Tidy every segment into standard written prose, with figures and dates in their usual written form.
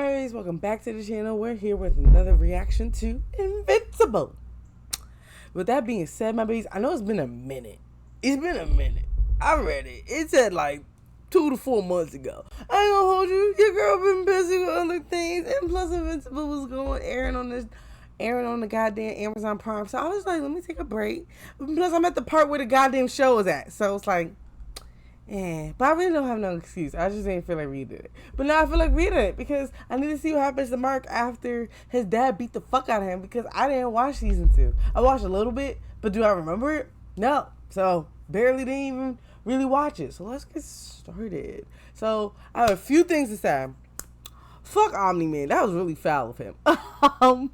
Alright, welcome back to the channel. We're here with another reaction to Invincible. With that being said, my babies, I know it's been a minute. I read it. It said like 2 to 4 months ago. I ain't gonna hold you. Your girl been busy with other things, and plus Invincible was airing on the goddamn Amazon Prime. So I was like, let me take a break. Plus I'm at the part where the goddamn show is at. So it's like, but I really don't have no excuse. I just didn't feel like reading it. But now I feel like reading it because I need to see what happens to Mark after his dad beat the fuck out of him, because I didn't watch season 2. I watched a little bit, but do I remember it? No. So barely didn't even really watch it. So let's get started. So I have a few things to say. Fuck Omni-Man. That was really foul of him. I don't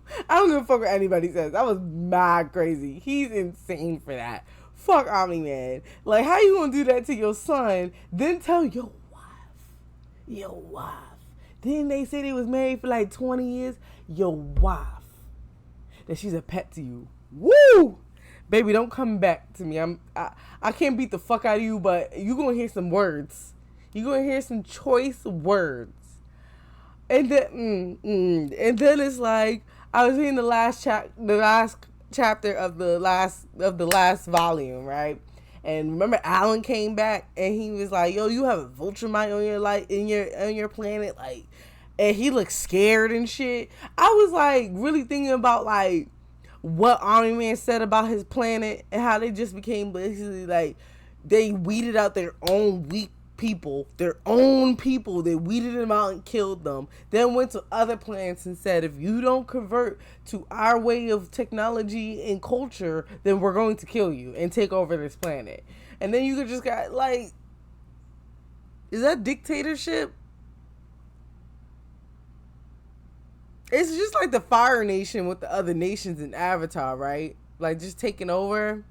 give a fuck what anybody says. That was mad crazy. He's insane for that. Fuck Omni-Man. Like, how you gonna do that to your son, then tell your wife. Then they say they was married for like 20 years. Your wife. That she's a pet to you. Woo! Baby, don't come back to me. I can't beat the fuck out of you, but you gonna hear some words. You gonna hear some choice words. And then, it's like, I was reading the last chapter of the last volume, right? And remember, Alan came back and he was like, "Yo, you have a vulture mite on your on your planet," like, and he looked scared and shit. I was like really thinking about like what Omni-Man said about his planet and how they just became basically like they weeded out their own weak people, they weeded them out and killed them, then went to other planets and said, if you don't convert to our way of technology and culture, then we're going to kill you and take over this planet. And then you could just got like, is that dictatorship? It's just like the Fire Nation with the other nations in Avatar, right? Like just taking over.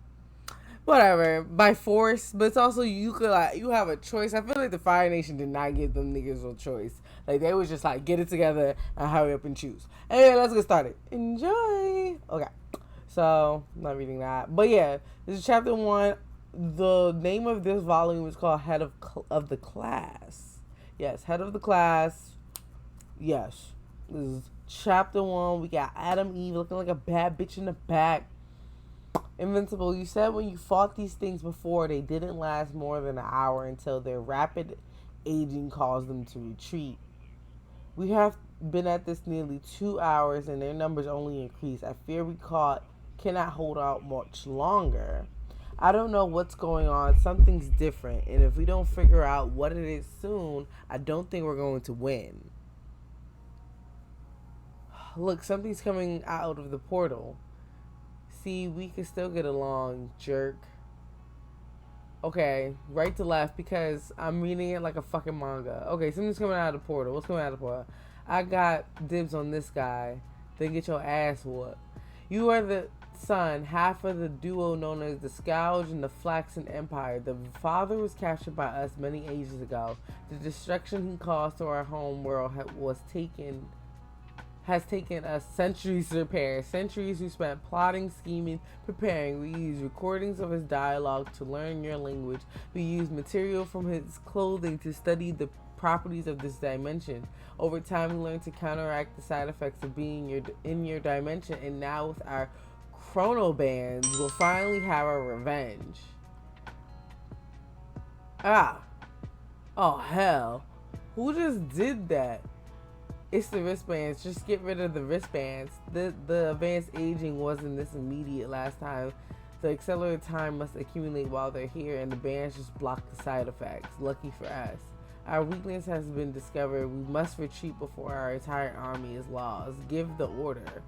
Whatever, by force, but it's also you have a choice. I feel like the Fire Nation did not give them niggas a choice. Like they was just like, get it together and hurry up and choose. Anyway, let's get started. Enjoy. Okay, so I'm not reading that, but yeah, this is chapter 1. The name of this volume is called Head of the Class. Yes, Head of the Class. Yes, this is chapter 1. We got Adam Eve looking like a bad bitch in the back. Invincible, you said when you fought these things before, they didn't last more than an hour until their rapid aging caused them to retreat. We have been at this nearly 2 hours and their numbers only increase. I fear we cannot hold out much longer. I don't know what's going on. Something's different. And if we don't figure out what it is soon, I don't think we're going to win. Look, something's coming out of the portal. See, we can still get along, jerk. Okay, right to left because I'm reading it like a fucking manga. Okay, something's coming out of the portal. What's coming out of the portal? I got dibs on this guy. Then get your ass whooped. You are the son, half of the duo known as the Scourge and the Flaxen Empire. The father was captured by us many ages ago. The destruction he caused to our home world has taken us centuries to repair. Centuries we spent plotting, scheming, preparing. We used recordings of his dialogue to learn your language. We used material from his clothing to study the properties of this dimension. Over time, we learned to counteract the side effects of being in your dimension, and now with our chronobands, we'll finally have our revenge. Oh hell. Who just did that? It's the wristbands. Just get rid of the wristbands. The advanced aging wasn't this immediate last time. The accelerated time must accumulate while they're here, and the bands just block the side effects. Lucky for us. Our weakness has been discovered. We must retreat before our entire army is lost. Give the order.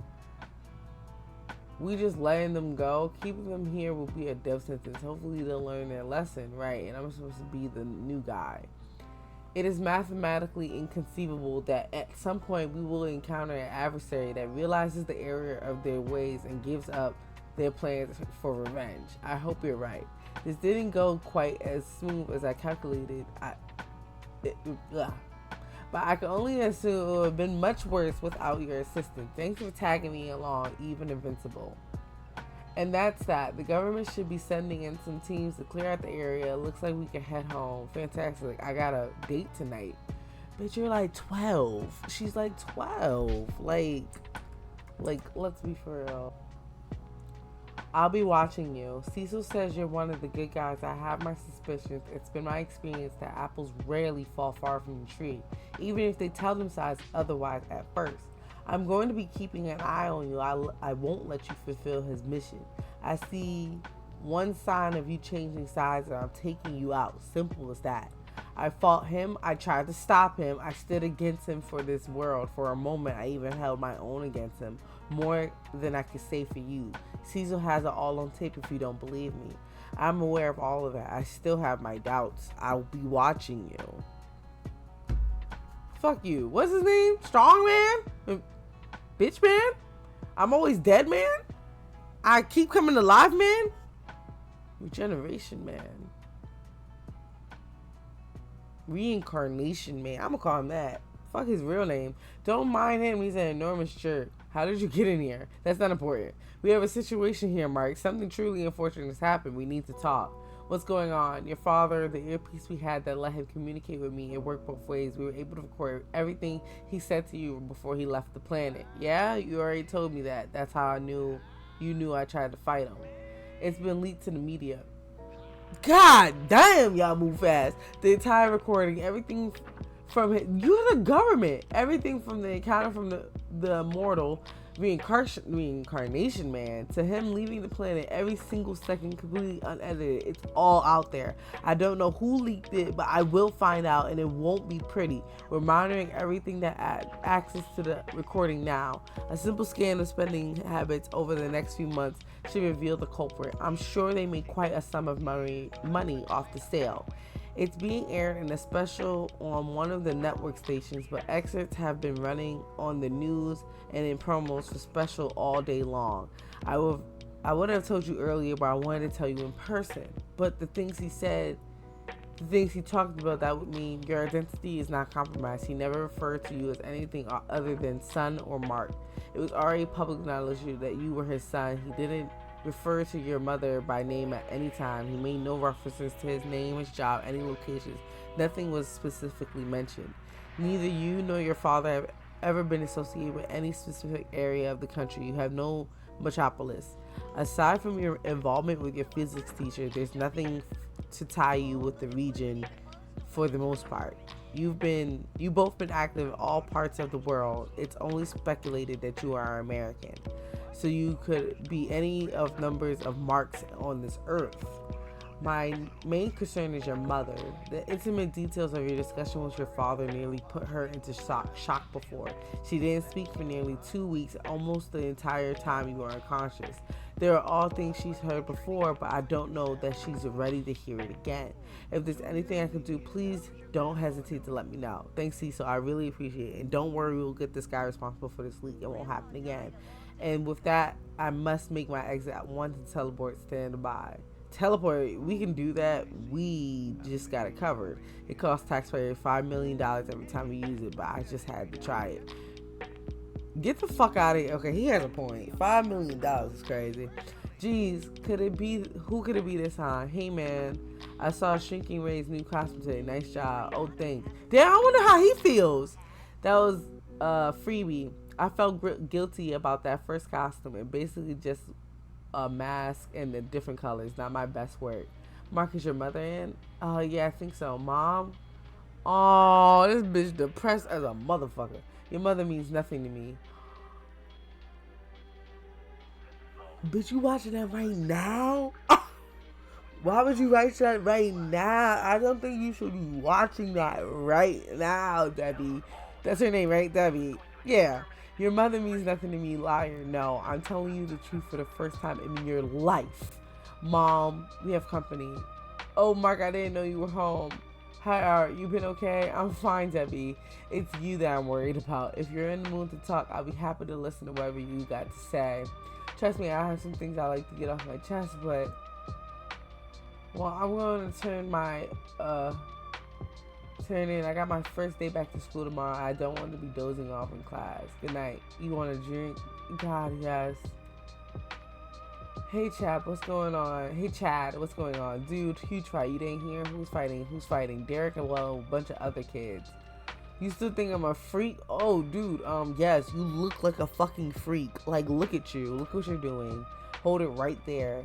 We just letting them go. Keeping them here will be a death sentence. Hopefully they'll learn their lesson, right? And I'm supposed to be the new guy. It is mathematically inconceivable that at some point we will encounter an adversary that realizes the error of their ways and gives up their plans for revenge. I hope you're right. This didn't go quite as smooth as I calculated. But I can only assume it would have been much worse without your assistance. Thanks for tagging me along, even Invincible. And that's that. The government should be sending in some teams to clear out the area. Looks like we can head home. Fantastic. I got a date tonight. Bitch, you're like 12. She's like 12. Let's be for real. I'll be watching you. Cecil says you're one of the good guys. I have my suspicions. It's been my experience that apples rarely fall far from the tree, even if they tell themselves otherwise at first. I'm going to be keeping an eye on you. I won't let you fulfill his mission. I see one sign of you changing sides and I'm taking you out. Simple as that. I fought him. I tried to stop him. I stood against him for this world. For a moment, I even held my own against him. More than I could say for you. Cecil has it all on tape if you don't believe me. I'm aware of all of that. I still have my doubts. I'll be watching you. Fuck you. What's his name? Strong man? Bitch man? I'm always dead man? I keep coming alive man? Regeneration man. Reincarnation man. I'm gonna call him that. Fuck his real name. Don't mind him. He's an enormous jerk. How did you get in here? That's not important. We have a situation here, Mark. Something truly unfortunate has happened. We need to talk. What's going on? Your father, the earpiece we had that let him communicate with me, it worked both ways. We were able to record everything he said to you before he left the planet. Yeah? You already told me that. That's how I knew you knew I tried to fight him. It's been leaked to the media. God damn, y'all move fast. The entire recording, everything from it. You're the government. Everything from the encounter from the immortal reincarnation man to him leaving the planet, every single second completely unedited. It's all out there. I don't know who leaked it, but I will find out, and it won't be pretty. We're monitoring everything that access to the recording now. A simple scan of spending habits over the next few months should reveal the culprit. I'm sure they made quite a sum of money off the sale. It's being aired in a special on one of the network stations, but excerpts have been running on the news and in promos for special all day long. I would have told you earlier, but I wanted to tell you in person. But the things he said, the things he talked about, that would mean your identity is not compromised. He never referred to you as anything other than son or Mark. It was already public knowledge that you were his son. He didn't refer to your mother by name at any time. He made no references to his name, his job, any locations. Nothing was specifically mentioned. Neither you nor your father have ever been associated with any specific area of the country. You have no metropolis. Aside from your involvement with your physics teacher, there's nothing to tie you with the region for the most part. You both been active in all parts of the world. It's only speculated that you are American. So you could be any of numbers of marks on this earth. My main concern is your mother. The intimate details of your discussion with your father nearly put her into shock before. She didn't speak for nearly 2 weeks, almost the entire time you were unconscious. There are all things she's heard before, but I don't know that she's ready to hear it again. If there's anything I can do, please don't hesitate to let me know. Thanks, Cecil. I really appreciate it. And don't worry, we'll get this guy responsible for this leak. It won't happen again. And with that, I must make my exit at 1 to teleport. Stand by. Teleport, we can do that. We just got it covered. It costs taxpayers $5 million every time we use it, but I just had to try it. Get the fuck out of here. Okay, he has a point. $5 million is crazy. Jeez, who could it be this time? Hey man, I saw Shrinking Ray's new costume today. Nice job. Oh, thanks. Damn, I wonder how he feels. That was freebie. I felt guilty about that first costume. It basically just a mask and the different colors. Not my best work. Mark, is your mother in? Yeah, I think so. Mom? Oh, this bitch depressed as a motherfucker. Your mother means nothing to me. Bitch, you watching that right now? Why would you write that right now? I don't think you should be watching that right now, Debbie. That's her name, right? Debbie. Yeah. Your mother means nothing to me, liar. No, I'm telling you the truth for the first time in your life. Mom, we have company. Oh, Mark, I didn't know you were home. Hi, Art. You been okay? I'm fine, Debbie. It's you that I'm worried about. If you're in the mood to talk, I'll be happy to listen to whatever you got to say. Trust me, I have some things I like to get off my chest, but... Well, I'm going to turn in. I got my first day back to school tomorrow. I don't want to be dozing off in class. Good night. You want a drink? God, yes. Hey, Chad, what's going on? Hey, Chad, what's going on? Dude, huge fight. You didn't hear? Who's fighting? Derek and, well, a bunch of other kids. You still think I'm a freak? Oh, dude, yes, you look like a fucking freak. Like, look at you. Look what you're doing. Hold it right there.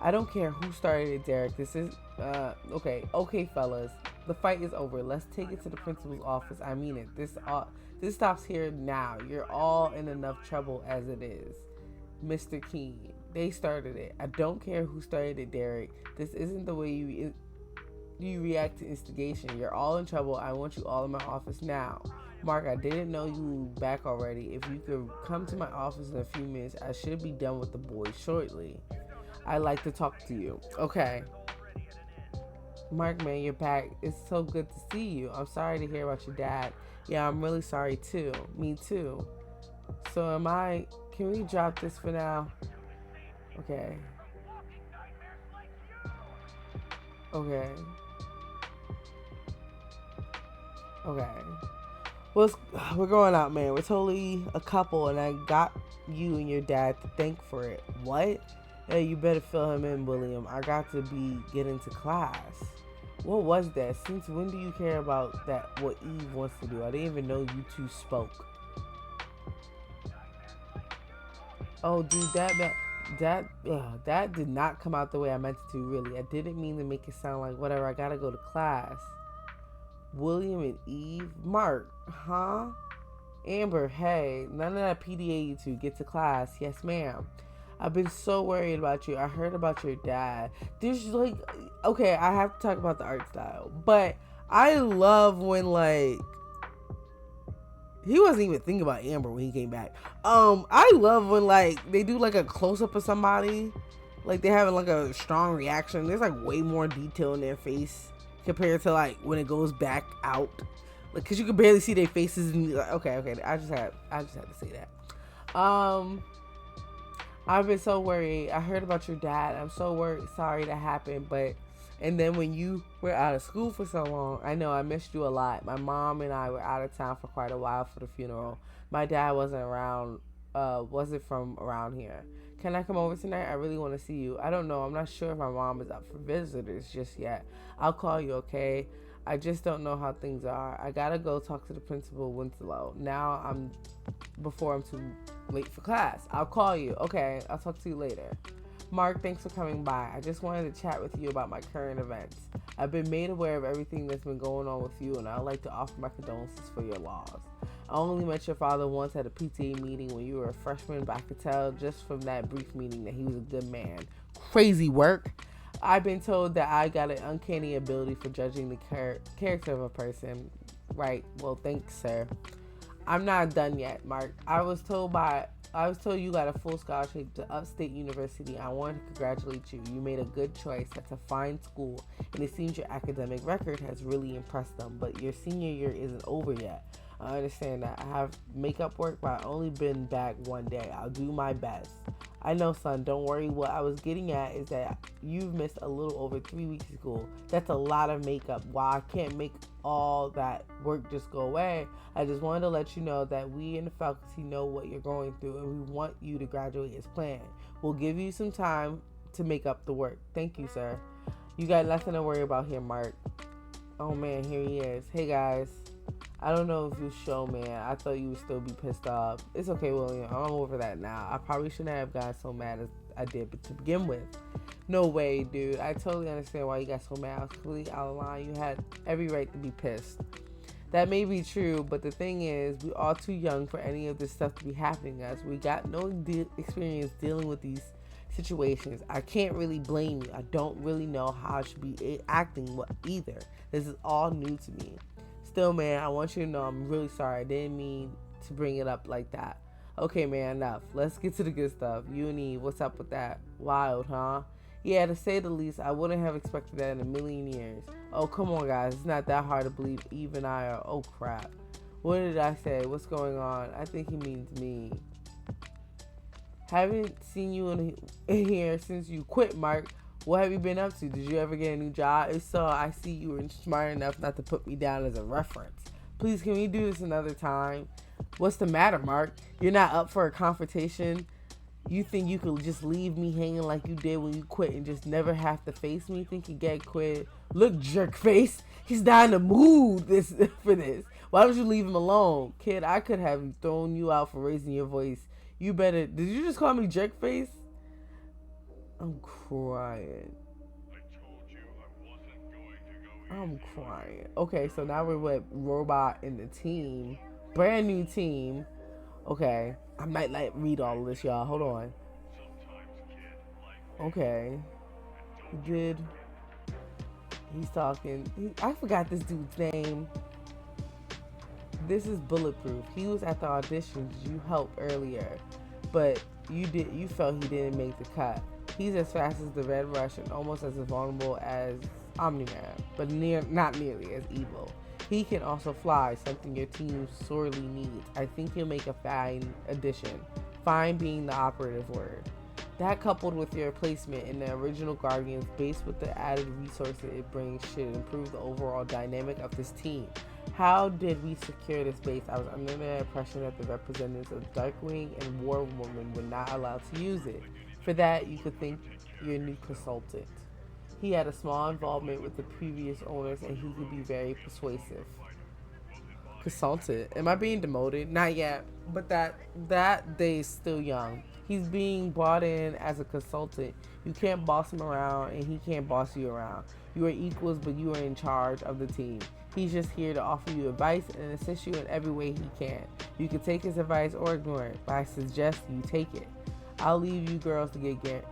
I don't care who started it, Derek. This is, okay, fellas. The fight is over. Let's take it to the principal's office. I mean it. This stops here now. You're all in enough trouble as it is. Mr. Keene. They started it. I don't care who started it, Derek. This isn't the way you react to instigation. You're all in trouble. I want you all in my office now. Mark, I didn't know you were back already. If you could come to my office in a few minutes, I should be done with the boys shortly. I'd like to talk to you. Okay. Mark, man, you're back. It's so good to see you. I'm sorry to hear about your dad. Yeah, I'm really sorry too. Me too. So can we drop this for now? Okay. Okay. Okay. Well, we're going out, man. We're totally a couple, and I got you and your dad to thank for it. What? Hey, you better fill him in, William. I got to be getting to class. What was that? Since when do you care about that? What Eve wants to do? I didn't even know you two spoke. Oh, dude, that did not come out the way I meant it to. Really, I didn't mean to make it sound like whatever. I gotta go to class. William and Eve, Mark, huh? Amber, hey, none of that PDA, you two. Get to class. Yes, ma'am. I've been so worried about you. I heard about your dad. There's like, okay, I have to talk about the art style, but I love when like he wasn't even thinking about Amber when he came back. I love when like they do like a close up of somebody, like they're having like a strong reaction. There's like way more detail in their face compared to like when it goes back out, like because you can barely see their faces. And like, okay, I just had to say that. I've been so worried. I heard about your dad. I'm so worried. Sorry that happened. And then when you were out of school for so long, I know I missed you a lot. My mom and I were out of town for quite a while for the funeral. My dad wasn't from around here. Can I come over tonight? I really want to see you. I don't know. I'm not sure if my mom is up for visitors just yet. I'll call you, okay? I just don't know how things are. I gotta go talk to the principal, Winslow. Before I'm too late for class. I'll call you. Okay, I'll talk to you later. Mark, thanks for coming by. I just wanted to chat with you about my current events. I've been made aware of everything that's been going on with you, and I'd like to offer my condolences for your loss. I only met your father once at a PTA meeting when you were a freshman, but I could tell just from that brief meeting that he was a good man. Crazy work. I've been told that I got an uncanny ability for judging the character of a person. Right. Well, thanks, sir. I'm not done yet, Mark. I was told you got a full scholarship to Upstate University. I want to congratulate you. You made a good choice. That's a fine school, and it seems your academic record has really impressed them. But your senior year isn't over yet. I understand that. I have makeup work, but I've only been back one day. I'll do my best. I know, son. Don't worry. What I was getting at is that you've missed a little over 3 weeks of school. That's a lot of makeup. While I can't make all that work just go away, I just wanted to let you know that we in the faculty know what you're going through, and we want you to graduate as planned. We'll give you some time to make up the work. Thank you, sir. You got nothing to worry about here, Mark. Oh, man, here he is. Hey, guys. I don't know if you show, man. I thought you would still be pissed off. It's okay, William. I'm over that now. I probably shouldn't have gotten so mad as I did, but to begin with, no way, dude. I totally understand why you got so mad. I was completely out of line. You had every right to be pissed. That may be true, but the thing is, we're all too young for any of this stuff to be happening to us. We got no experience dealing with these situations. I can't really blame you. I don't really know how I should be acting either. This is all new to me. Still, man, I want you to know I'm really sorry. I didn't mean to bring it up like that. Okay, man, enough. Let's get to the good stuff. You and Eve, what's up with that? Wild, huh? Yeah, to say the least, I wouldn't have expected that in a million years. Oh, come on, guys. It's not that hard to believe Eve and I are... Oh, crap. What did I say? What's going on? I think he means me. Haven't seen you in here since you quit, Mark. What have you been up to? Did you ever get a new job? If so, I see you were smart enough not to put me down as a reference. Please, can we do this another time? What's the matter, Mark? You're not up for a confrontation? You think you could just leave me hanging like you did when you quit and just never have to face me? Think you get quit? Look, jerk face. He's not in the mood for this. Why would you leave him alone? Kid, I could have thrown you out for raising your voice. You better... Did you just call me jerk face? I'm crying. I'm crying. Okay, so now we're with Robot and the team. Brand new team. Okay. I might like read all of this, y'all. Hold on. Okay. He did. He's talking. I forgot this dude's name. This is Bulletproof. He was at the auditions you helped earlier, but you felt he didn't make the cut. He's as fast as the Red Rush and almost as vulnerable as Omni-Man, but not nearly as evil. He can also fly, something your team sorely needs. I think he'll make a fine addition. Fine being the operative word. That coupled with your placement in the original Guardians, based with the added resources it brings, should improve the overall dynamic of this team. How did we secure this base? I was under the impression that the representatives of Darkwing and War Woman were not allowed to use it. For that, you could thank your new consultant. He had a small involvement with the previous owners and he could be very persuasive. Consultant? Am I being demoted? Not yet, but that day is still young. He's being brought in as a consultant. You can't boss him around and he can't boss you around. You are equals, but you are in charge of the team. He's just here to offer you advice and assist you in every way he can. You can take his advice or ignore it, but I suggest you take it. I'll leave you girls to get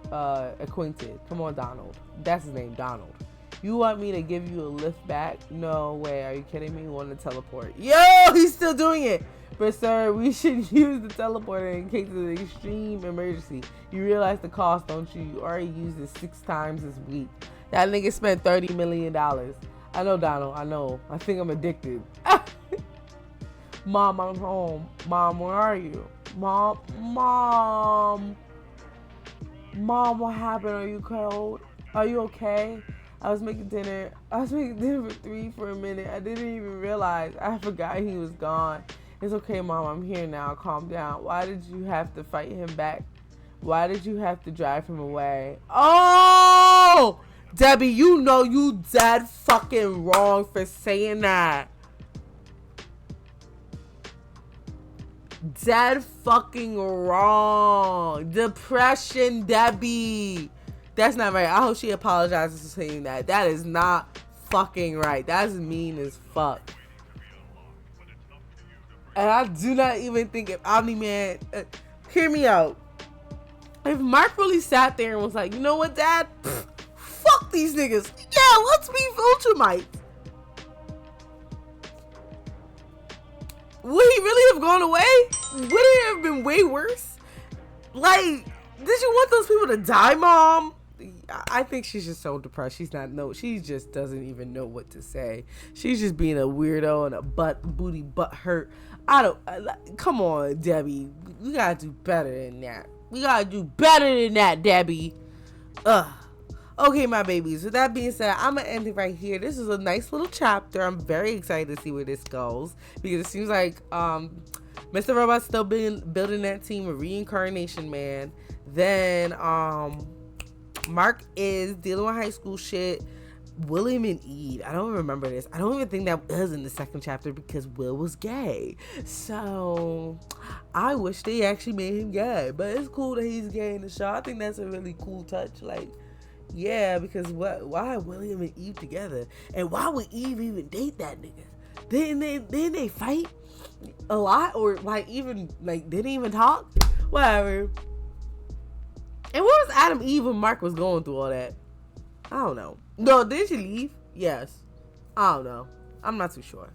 acquainted. Come on, Donald. That's his name, Donald. You want me to give you a lift back? No way. Are you kidding me? You want to teleport? Yo, he's still doing it. But sir, we should use the teleporter in case of an extreme emergency. You realize the cost, don't you? You already used it 6 times this week. That nigga spent $30 million. I know, Donald. I know. I think I'm addicted. Mom, I'm home. Mom, where are you? Mom, what happened? Are you cold? Are you okay? I was making dinner for 3 for a minute. I didn't even realize. I forgot he was gone. It's okay, Mom. I'm here now. Calm down. Why did you have to fight him back? Why did you have to drive him away? Oh! Debbie, you know you dead fucking wrong for saying that. Dead fucking wrong. Depression, Debbie. That's not right. I hope she apologizes for saying that. That is not fucking right. That's mean as fuck. And I do not even think if Omni-Man... hear me out. If Mark really sat there and was like, you know what, Dad? Fuck these niggas. Yeah, let's be Ultramites. Would he really have gone away? Would it have been way worse? Like, did you want those people to die, Mom? I think she's just so depressed. She just doesn't even know what to say. She's just being a weirdo and a butt hurt. Come on, Debbie. We gotta do better than that. We gotta do better than that, Debbie. Ugh. Okay, my babies. With that being said, I'm going to end it right here. This is a nice little chapter. I'm very excited to see where this goes. Because it seems like Mr. Robot's still building that team of Reincarnation Man. Then Mark is dealing with high school shit. William and Eve. I don't remember this. I don't even think that was in the second chapter because Will was gay. So I wish they actually made him gay. But it's cool that he's gay in the show. I think that's a really cool touch. Like, yeah, because why William and Eve together? And why would Eve even date that nigga? Didn't they fight a lot? Or didn't even talk? Whatever. And where was Adam, Eve, and Mark was going through all that? I don't know. No, did she leave? Yes. I don't know. I'm not too sure.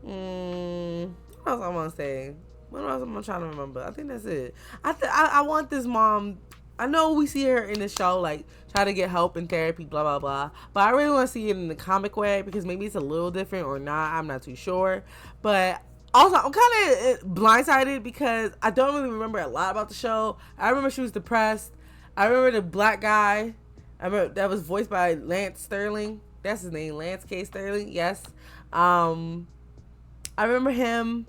What else I want to say? What else am I trying to remember? I think that's it. I want this mom. I know we see her in the show, like, try to get help and therapy, blah, blah, blah. But I really want to see it in the comic way because maybe it's a little different or not. I'm not too sure. But also, I'm kind of blindsided because I don't really remember a lot about the show. I remember she was depressed. I remember the black guy. I remember that was voiced by Lance Sterling. That's his name, Lance K. Sterling. Yes. I remember him.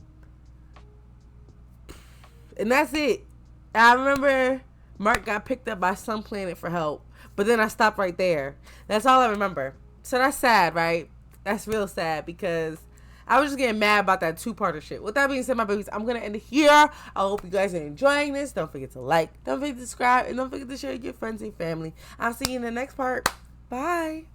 And that's it. I remember Mark got picked up by some planet for help, but then I stopped right there. That's all I remember. So that's sad, right? That's real sad because I was just getting mad about that two-parter shit. With that being said, my babies, I'm going to end it here. I hope you guys are enjoying this. Don't forget to like, don't forget to subscribe, and don't forget to share with your friends and family. I'll see you in the next part. Bye.